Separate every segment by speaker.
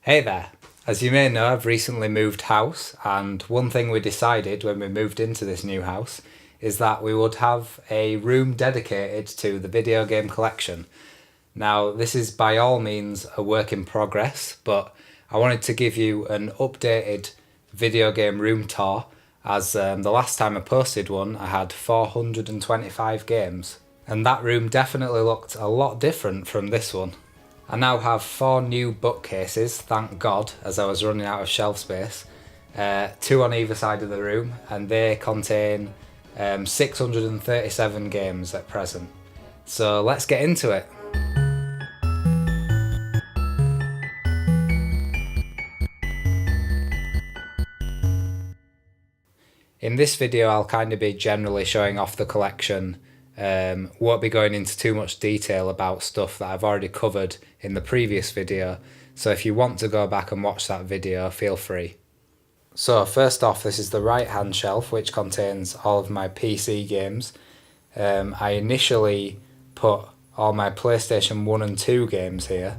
Speaker 1: Hey there! As you may know, I've recently moved house, and one thing we decided when we moved into this new house is that we would have a room dedicated to the video game collection. Now, this is by all means a work in progress, but I wanted to give you an updated video game room tour, as the last time I posted one I had 425 games, and that room definitely looked a lot different from this one. I now have 4 new bookcases, thank God, as I was running out of shelf space. 2 on either side of the room, and they contain 637 games at present. So let's get into it. In this video I'll kind of be generally showing off the collection. Won't be going into too much detail about stuff that I've already covered in the previous video, so if you want to go back and watch that video, feel free. So first off, this is the right hand shelf, which contains all of my PC games. I initially put all my PlayStation 1 and 2 games here.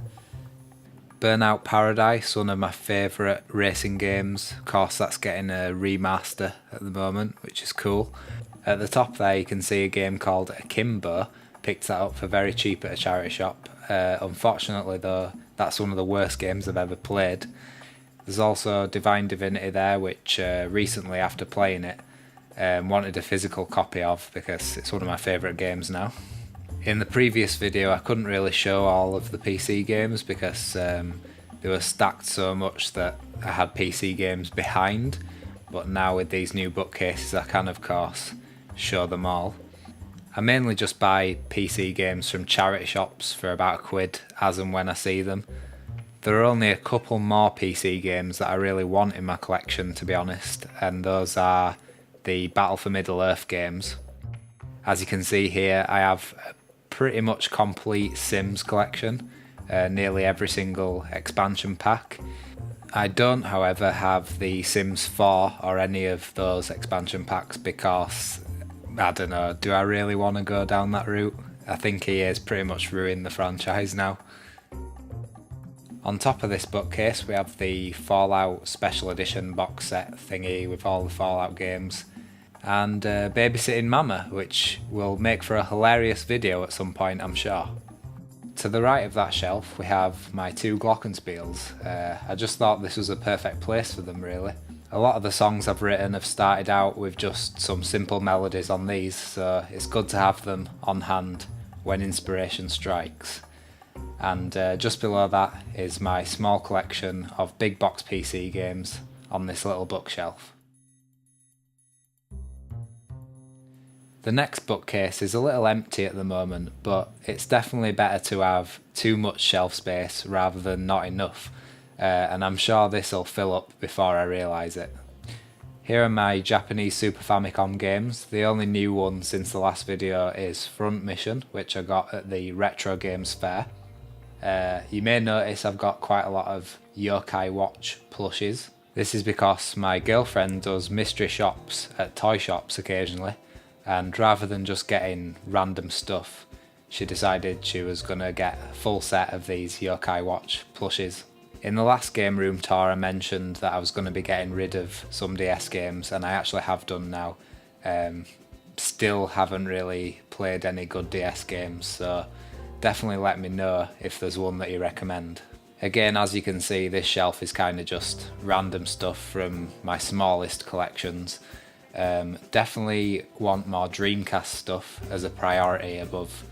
Speaker 1: Burnout Paradise, one of my favourite racing games. Of course, that's getting a remaster at the moment, which is cool. At the top there you can see a game called Akimbo. Picked that up for very cheap at a charity shop. Unfortunately though, that's one of the worst games I've ever played. There's also Divine Divinity there, which recently after playing it wanted a physical copy of because it's one of my favourite games now. In the previous video I couldn't really show all of the PC games because they were stacked so much that I had PC games behind, but now with these new bookcases I can of course show them all. I mainly just buy PC games from charity shops for about £1 as and when I see them. There are only a couple more PC games that I really want in my collection, to be honest, and those are the Battle for Middle-earth games. As you can see here, I have a pretty much complete Sims collection, nearly every single expansion pack. I don't, however, have the Sims 4 or any of those expansion packs because, I don't know, do I really want to go down that route? I think EA's pretty much ruined the franchise now. On top of this bookcase we have the Fallout Special Edition box set thingy with all the Fallout games, and Babysitting Mama, which will make for a hilarious video at some point, I'm sure. To the right of that shelf we have my 2 glockenspiels. I just thought this was a perfect place for them really. A lot of the songs I've written have started out with just some simple melodies on these, so it's good to have them on hand when inspiration strikes. And just below that is my small collection of big box PC games on this little bookshelf. The next bookcase is a little empty at the moment, but it's definitely better to have too much shelf space rather than not enough, and I'm sure this will fill up before I realise it. Here are my Japanese Super Famicom games. The only new one since the last video is Front Mission, which I got at the Retro Games Fair. You may notice I've got quite a lot of Yokai Watch plushies. This is because my girlfriend does mystery shops at toy shops occasionally, and rather than just getting random stuff, she decided she was going to get a full set of these Yokai Watch plushies. In the last game room tour I mentioned that I was going to be getting rid of some DS games, and I actually have done now. Still haven't really played any good DS games, so definitely let me know if there's one that you recommend. Again, as you can see, this shelf is kind of just random stuff from my smallest collections. Definitely want more Dreamcast stuff as a priority above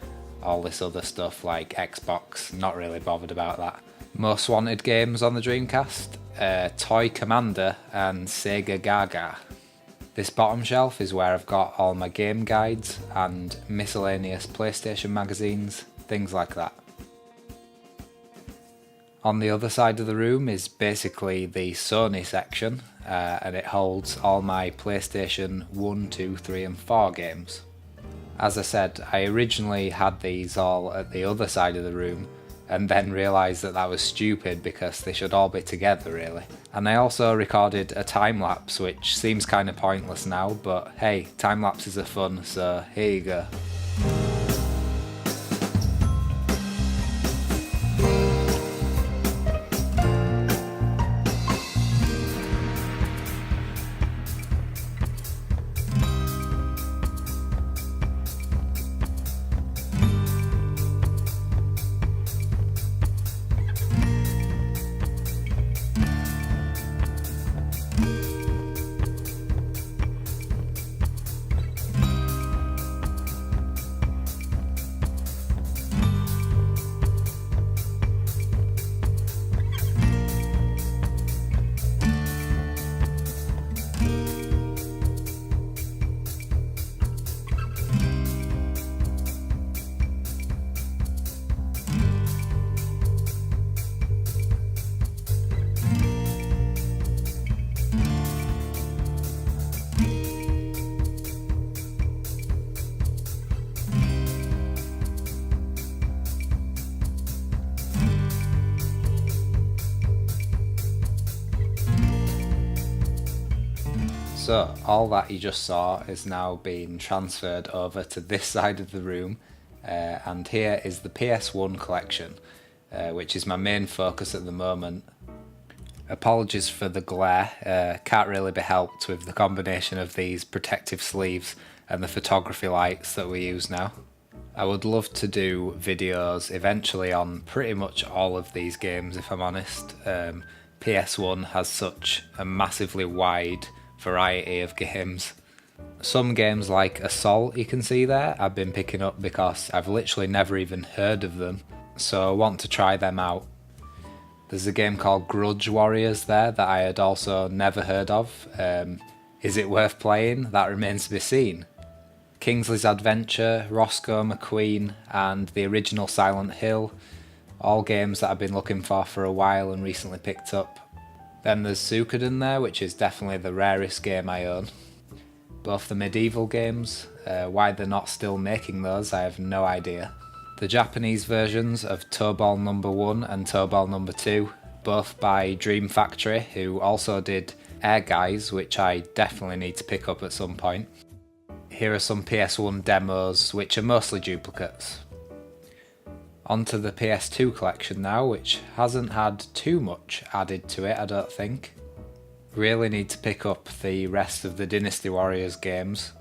Speaker 1: all this other stuff like Xbox, not really bothered about that. Most wanted games on the Dreamcast, Toy Commander and Sega Gaga. This bottom shelf is where I've got all my game guides and miscellaneous PlayStation magazines, things like that. On the other side of the room is basically the Sony section, and it holds all my PlayStation 1, 2, 3 and 4 games. As I said, I originally had these all at the other side of the room, and then realised that that was stupid because they should all be together really. And I also recorded a time-lapse, which seems kind of pointless now, but hey, time-lapses are fun, so here you go. So all that you just saw is now being transferred over to this side of the room, and here is the PS1 collection, which is my main focus at the moment. Apologies for the glare, can't really be helped with the combination of these protective sleeves and the photography lights that we use now. I would love to do videos eventually on pretty much all of these games, if I'm honest. PS1 has such a massively wide variety of games. Some games like Assault, you can see there, I've been picking up because I've literally never even heard of them, so I want to try them out. There's a game called Grudge Warriors there that I had also never heard of. Is it worth playing? That remains to be seen. Kingsley's Adventure, Roscoe McQueen, and the original Silent Hill, all games that I've been looking for a while and recently picked up. Then there's Suikoden there, which is definitely the rarest game I own. Both the medieval games, why they're not still making those, I have no idea. The Japanese versions of Tobal No. 1 and Tobal No. 2, both by Dream Factory, who also did Air Guys, which I definitely need to pick up at some point. Here are some PS1 demos, which are mostly duplicates. Onto the PS2 collection now, which hasn't had too much added to it, I don't think. Really need to pick up the rest of the Dynasty Warriors games,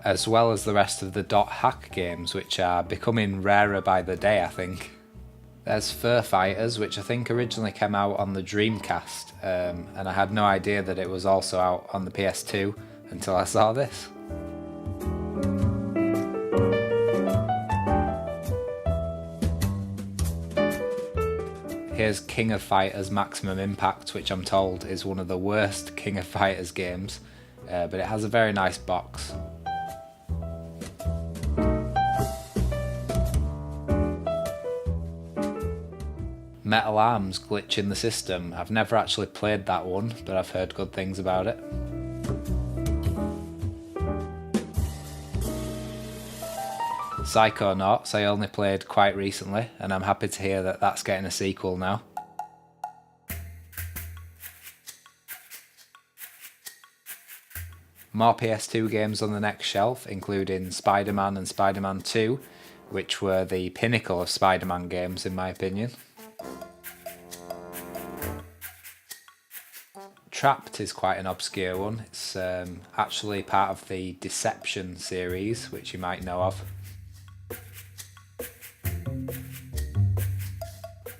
Speaker 1: as well as the rest of the Dot Hack games, which are becoming rarer by the day, I think. There's Fur Fighters, which I think originally came out on the Dreamcast, and I had no idea that it was also out on the PS2 until I saw this. Here's King of Fighters Maximum Impact, which I'm told is one of the worst King of Fighters games, but it has a very nice box. Metal Arms Glitch in the System. I've never actually played that one, but I've heard good things about it. Psychonauts I only played quite recently, and I'm happy to hear that that's getting a sequel now. More PS2 games on the next shelf, including Spider-Man and Spider-Man 2, which were the pinnacle of Spider-Man games in my opinion. Trapped is quite an obscure one. It's actually part of the Deception series, which you might know of.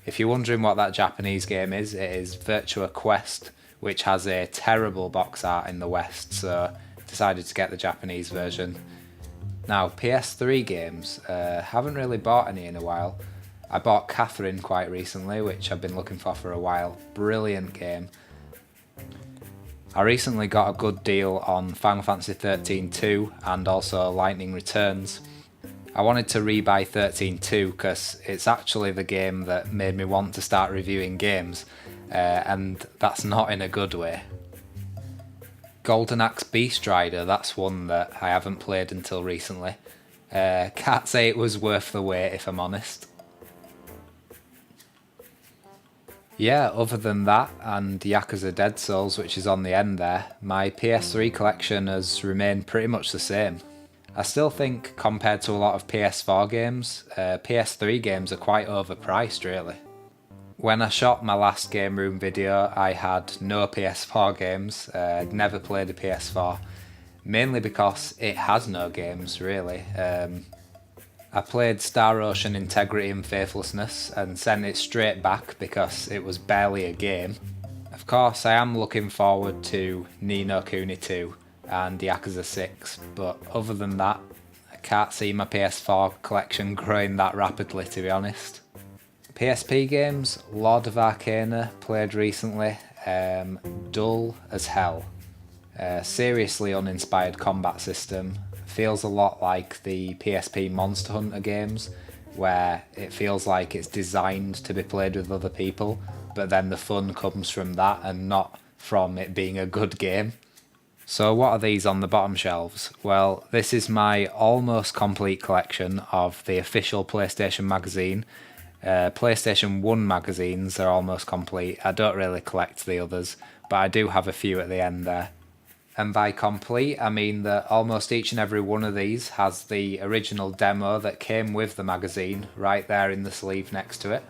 Speaker 1: If you're wondering what that Japanese game is, it is Virtua Quest, which has a terrible box art in the West, so decided to get the Japanese version. Now, PS3 games, haven't really bought any in a while. I bought Catherine quite recently, which I've been looking for a while. Brilliant game. I recently got a good deal on Final Fantasy 13-2 and also Lightning Returns. I wanted to rebuy 13-2 because it's actually the game that made me want to start reviewing games, and that's not in a good way. Golden Axe Beast Rider, that's one that I haven't played until recently. Can't say it was worth the wait if I'm honest. Yeah, other than that and Yakuza Dead Souls, which is on the end there, my PS3 collection has remained pretty much the same. I still think, compared to a lot of PS4 games, PS3 games are quite overpriced really. When I shot my last game room video, I had no PS4 games. I'd never played a PS4, mainly because it has no games really. I played Star Ocean Integrity and Faithlessness and sent it straight back because it was barely a game. Of course, I am looking forward to Ni no Kuni 2 and Yakuza 6, but other than that, I can't see my PS4 collection growing that rapidly, to be honest. PSP games, Lord of Arcana, played recently, dull as hell. Seriously uninspired combat system, feels a lot like the PSP Monster Hunter games, where it feels like it's designed to be played with other people, but then the fun comes from that and not from it being a good game. So what are these on the bottom shelves? Well, this is my almost complete collection of the official PlayStation magazine. PlayStation 1 magazines are almost complete. I don't really collect the others, but I do have a few at the end there. And by complete, I mean that almost each and every one of these has the original demo that came with the magazine right there in the sleeve next to it.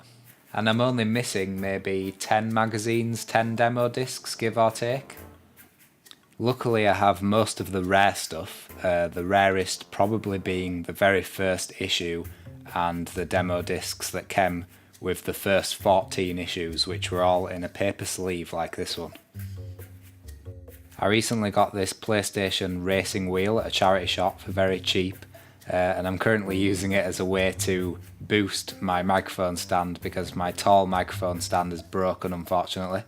Speaker 1: And I'm only missing maybe 10 magazines, 10 demo discs, give or take. Luckily I have most of the rare stuff, the rarest probably being the very first issue and the demo discs that came with the first 14 issues, which were all in a paper sleeve like this one. I recently got this PlayStation racing wheel at a charity shop for very cheap, and I'm currently using it as a way to boost my microphone stand because my tall microphone stand is broken, unfortunately.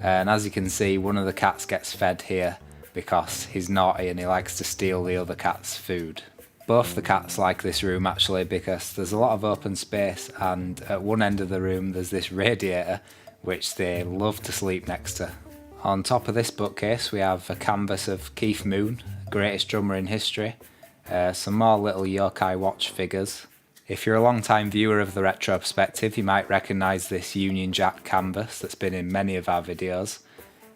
Speaker 1: And as you can see, one of the cats gets fed here because he's naughty and he likes to steal the other cat's food. Both the cats like this room actually because there's a lot of open space, and at one end of the room there's this radiator which they love to sleep next to. On top of this bookcase we have a canvas of Keith Moon, greatest drummer in history, some more little Yokai Watch figures. If you're a long time viewer of the Retro Perspective, you might recognise this Union Jack canvas that's been in many of our videos.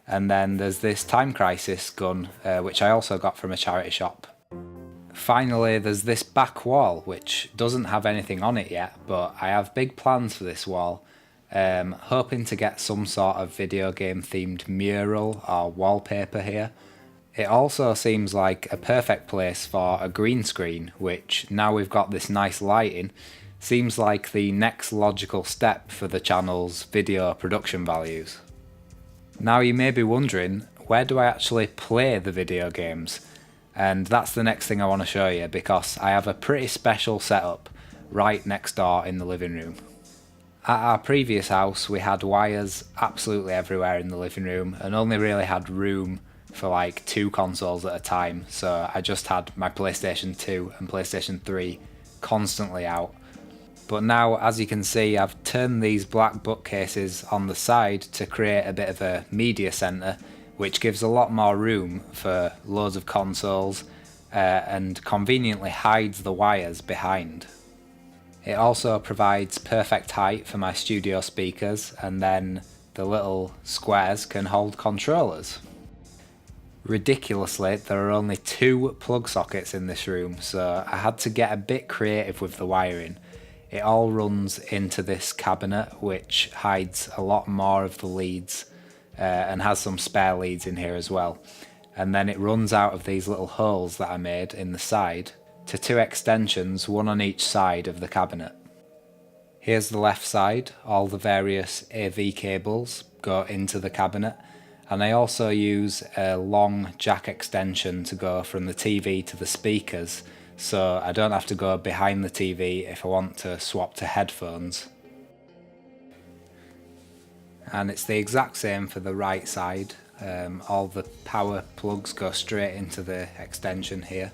Speaker 1: And then there's this Time Crisis gun, which I also got from a charity shop. Finally, there's this back wall, which doesn't have anything on it yet, but I have big plans for this wall. Hoping to get some sort of video game themed mural or wallpaper here. It also seems like a perfect place for a green screen, which now we've got this nice lighting, seems like the next logical step for the channel's video production values. Now you may be wondering, where do I actually play the video games? And that's the next thing I want to show you, because I have a pretty special setup right next door in the living room. At our previous house we had wires absolutely everywhere in the living room and only really had room for like 2 consoles at a time, so I just had my PlayStation 2 and PlayStation 3 constantly out. But now, as you can see, I've turned these black bookcases on the side to create a bit of a media centre, which gives a lot more room for loads of consoles and conveniently hides the wires behind. It also provides perfect height for my studio speakers, and then the little squares can hold controllers. Ridiculously, there are only 2 plug sockets in this room, so I had to get a bit creative with the wiring. It all runs into this cabinet, which hides a lot more of the leads and has some spare leads in here as well. And then it runs out of these little holes that I made in the side to 2 extensions, one on each side of the cabinet. Here's the left side, all the various AV cables go into the cabinet, and I also use a long jack extension to go from the TV to the speakers, so I don't have to go behind the TV if I want to swap to headphones. And it's the exact same for the right side, all the power plugs go straight into the extension here.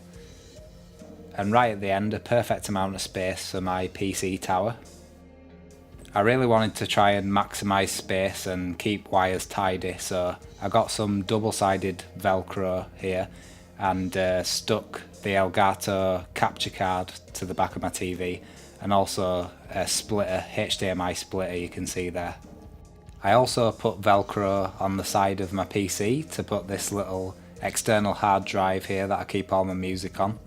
Speaker 1: And right at the end, a perfect amount of space for my PC tower. I really wanted to try and maximise space and keep wires tidy, so I got some double-sided Velcro here and stuck the Elgato capture card to the back of my TV, and also a splitter, HDMI splitter you can see there. I also put Velcro on the side of my PC to put this little external hard drive here that I keep all my music on.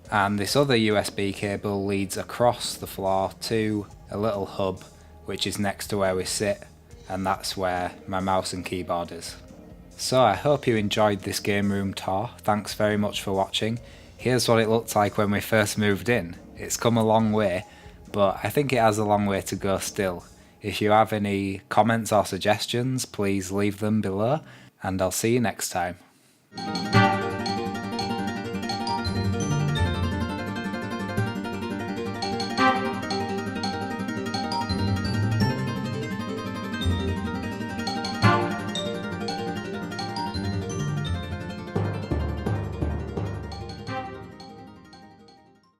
Speaker 1: And this other USB cable leads across the floor to a little hub which is next to where we sit, and that's where my mouse and keyboard is. So I hope you enjoyed this game room tour, thanks very much for watching. Here's what it looked like when we first moved in. It's come a long way, but I think it has a long way to go still. If you have any comments or suggestions, please leave them below, and I'll see you next time.